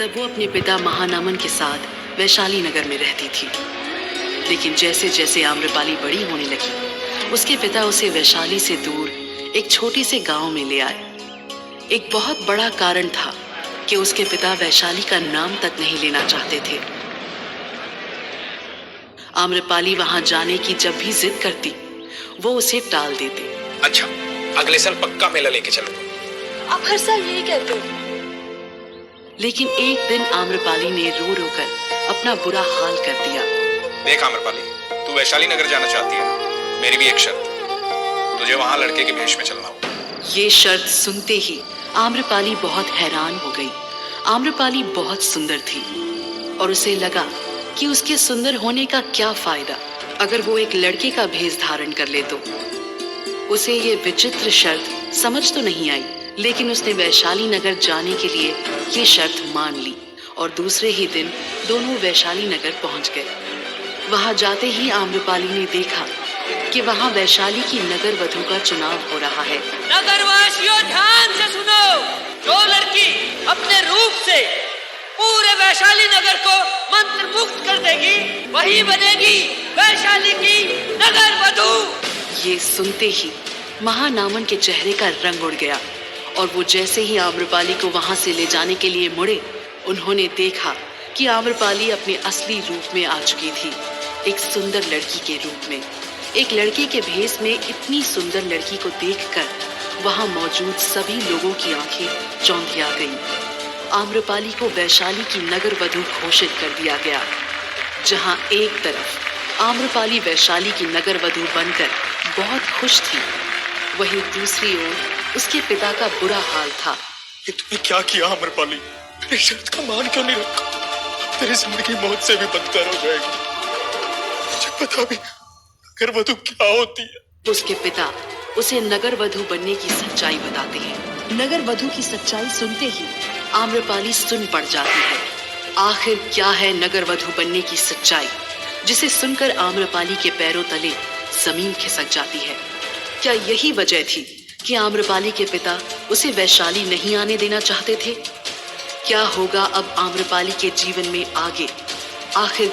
तब वो अपने पिता महानमन के साथ वैशाली नगर में रहती थी। लेकिन जैसे जैसे आम्रपाली बड़ी होने लगी, उसके पिता उसे वैशाली से दूर एक छोटी से गांव में ले आए। एक बहुत बड़ा कारण था कि उसके पिता वैशाली का नाम तक नहीं लेना चाहते थे। आम्रपाली वहां जाने की जब भी जिद करती, वो उसे टाल देते। अच्छा, अगले साल पक्का मेला लेके चलो। आप हर साल यही कहते हो। लेकिन एक दिन आम्रपाली ने रो रो कर अपना बुरा हाल कर दिया। देख आम्रपाली, तू वैशाली नगर जाना चाहती है ना? मेरी भी एक शर्त है, तुझे वहां लड़के के भेष में चलना होगा। ये शर्त सुनते ही आम्रपाली बहुत हैरान हो गई। आम्रपाली बहुत सुंदर थी और उसे लगा कि उसके सुंदर होने का क्या फायदा अगर वो एक लड़के का भेष धारण कर ले तो। उसे ये विचित्र शर्त समझ तो नहीं आई, लेकिन उसने वैशाली नगर जाने के लिए ये शर्त मान ली और दूसरे ही दिन दोनों वैशाली नगर पहुंच गए। वहां जाते ही आम्रपाली ने देखा कि वहां वैशाली की नगर वधू का चुनाव हो रहा है। नगरवासियों ध्यान से सुनो, जो लड़की अपने रूप से पूरे वैशाली नगर को मंत्र मुक्त कर देगी, वही बनेगी वैशाली की नगर वधू। ये सुनते ही महानामन के चेहरे का रंग उड़ गया और वो जैसे ही आम्रपाली को वहां से ले जाने के लिए मुड़े, उन्होंने देखा कि आम्रपाली अपने असली रूप में आ चुकी थी, एक सुंदर लड़की के रूप में। एक लड़के के भेष में इतनी सुंदर लड़की को देखकर वहां मौजूद सभी लोगों की आंखें चौंधिया गईं। आम्रपाली को वैशाली की नगर वधू घोषित कर दिया गया। जहां एक तरफ आम्रपाली वैशाली की नगर वधू बनकर बहुत खुश थी, वहीं दूसरी ओर उसके पिता का बुरा हाल था। ये तूने क्या किया आम्रपाली? मेरी शर्त का मान क्यों नहीं रखा? तेरी जिंदगी मौत से भी बदतर हो जाएगी। मुझे पता भी नगर वधू क्या होती है। उसके पिता उसे नगर वधू बनने की सच्चाई बताते हैं। नगर वधू की सच्चाई सुनते ही आम्रपाली सुन पड़ जाती है। आखिर क्या है नगर वधू बनने की सच्चाई, जिसे सुनकर आम्रपाली के पैरों तले जमीन खिसक जाती है? क्या यही वजह थी कि आम्रपाली के पिता उसे वैशाली नहीं आने देना चाहते थे? क्या होगा अब आम्रपाली के जीवन में आगे? आखिर